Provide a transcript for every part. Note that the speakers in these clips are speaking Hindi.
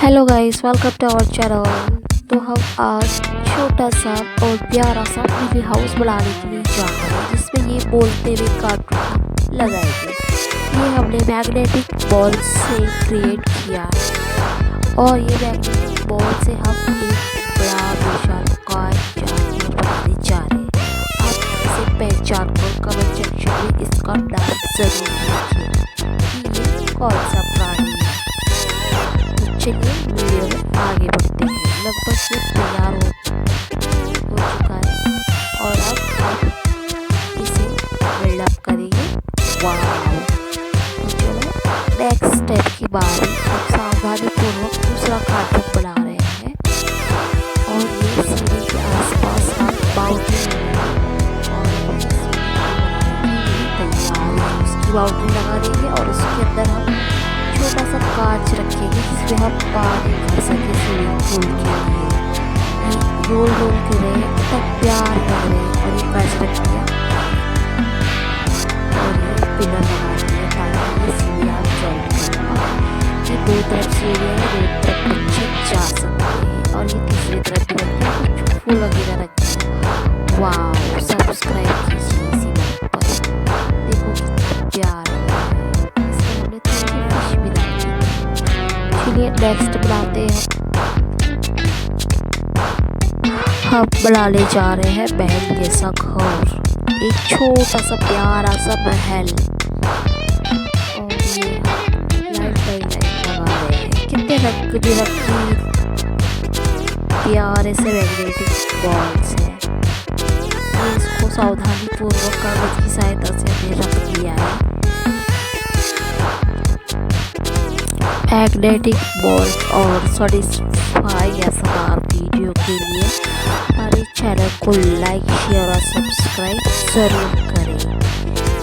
Hello guys, welcome to our channel. तो हम आज छोटा सा और प्यारा सा टीवी हाउस बनाने के लिए जा रहे हैं, जिसमें ये बोलते हुए कार्टून लगाएंगे। ये हमने मैग्नेटिक बॉल से क्रिएट किया है और ये मैग्नेटिक बॉल से हम एक बड़ा विशाल कार जानवर बनाने जा रहे हैं। आप इसे पहचान कर कमेंट सेक्शन में इसका नाम जरूर लिखिए कि ये कौन सा प्राणी है। चलिए वीडियो में आगे बढ़ते हैं। लगभग ये तैयार हो चुका है और अब हम इसे बिल्डअप करेंगे। वाव! चलो नेक्स्ट स्टेप की बारी। हम सावधानी पूर्वक दूसरा कार्टून बना रहे हैं और ये सीढ़ी के आसपास हम बाउंड्री उसकी बाउंड्री लगा देंगे और उसके अंदर हम छोटा सा कांच रखेंगे जिसमें हम पानी भर सके स्विमिंग पूल के लिए। ये रोल रोल के रहे तब प्यार कर रहे और ये कांच रख दिया और ये पिलर लगा दिया ताकि ये सीढ़ियाँ जॉइंट कर। ये दो तरफ सीढ़ियाँ हैं, दो तरफ बच्चे जा सकते हैं और ये तीसरी तरफ भी रखते हैं, कुछ फूल वगैरह रखते हैं। वाह! सब्सक्राइब कीजिए इसी बात पर। देखो कितना प्यार है। चलिए नेक्स्ट बनाते हैं। हम बनाने जा रहे हैं महल जैसा घर, एक छोटा सा प्यारा सा महल। और ये लाइट लगा रहे हैं। कितने रंग बिरंगी प्यारे से मैग्नेटिक बॉल्स हैं। इसको सावधानी पूर्वक कागज की सहायता से हमने रख दिया है। मैग्नेटिक बॉल और सैटिस्फाई एसएमआर वीडियो के लिए हमारे चैनल को लाइक, शेयर और सब्सक्राइब जरूर करें।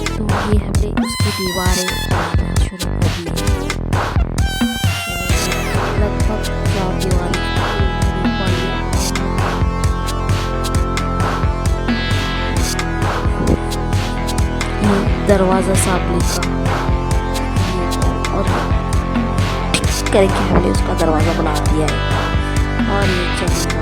तो ये हमने उसकी दीवारें बनाना शुरू कर दी है। लगभग 4 दीवारें दरवाजा सामने का और करके हमने उसका दरवाज़ा बना दिया है और ये चलेगा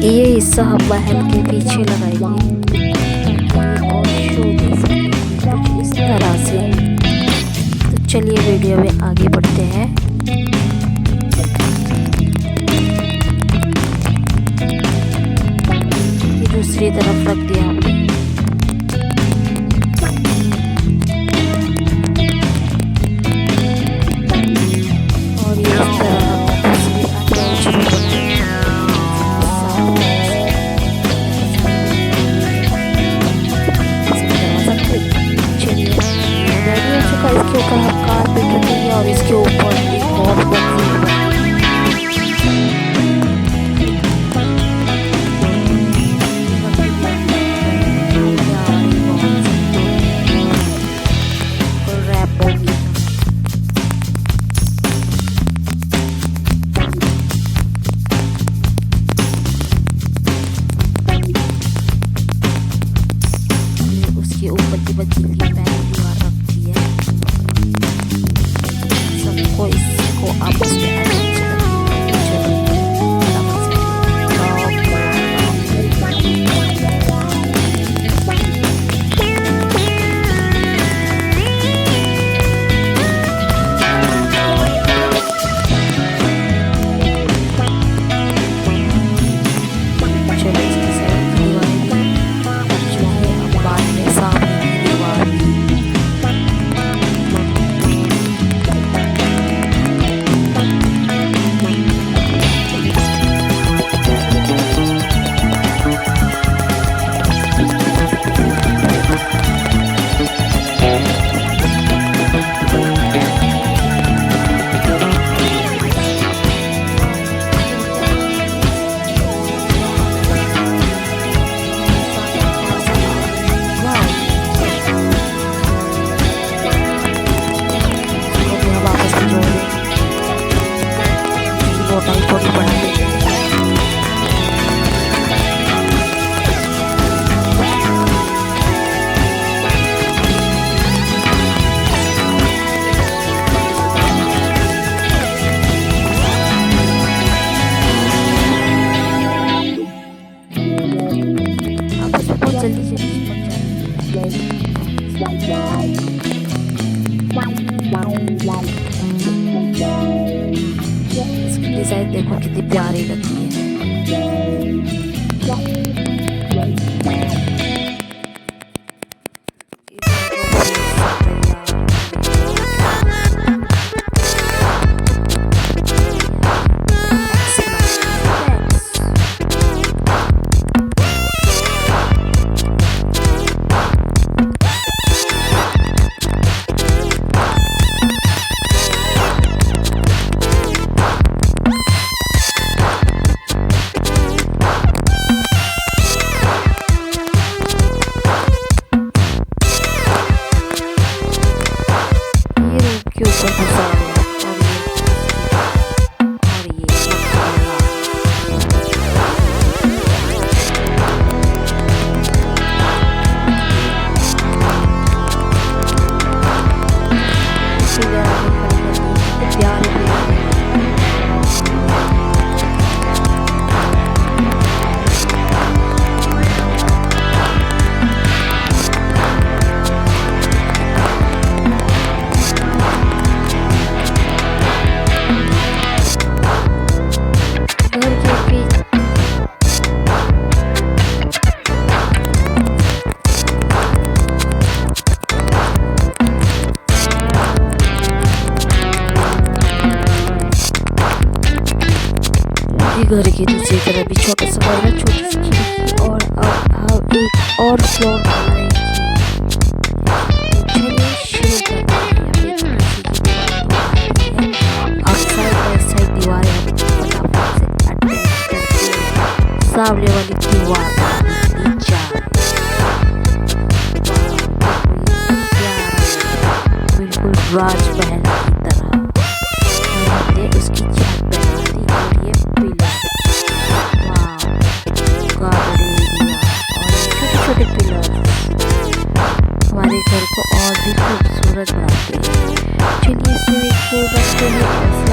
ये हिस्सा हम महल के पीछे लगाएंगे और शो दे सकें कुछ इस तरह से। तो चलिए वीडियो में आगे बढ़ते हैं। ये दूसरी तरफ रख दिया हमने। और ये इस तरह इसके ऊपर हम कारपेट रखेंगे और इसके ऊपर एक और रैप होगी। उसके ऊपर की बच्ची की दीवार रखती है। सबको इसको आपस में इसकी डिजाइन देखो कितनी प्यारी लगती है। के ऊपर घुसा हुआ और ये घर की दूसरी तरफ भी छोटा सा घर है, छोटी सी खिड़की और अब हम एक और फ्लोर बनाएंगे। चलिए शुरू करते हैं। अब साइड बाय साइड दीवारें हम फटाफट से अटैच करके सामने वाली दीवार बिल्कुल राजमहल की तरह हमने उसकी छत बना दी और ये पिलर छोटे पिलर हमारे घर को और भी खूबसूरत बनाते हैं। चलिए स्विमिंग पूल बनते हैं।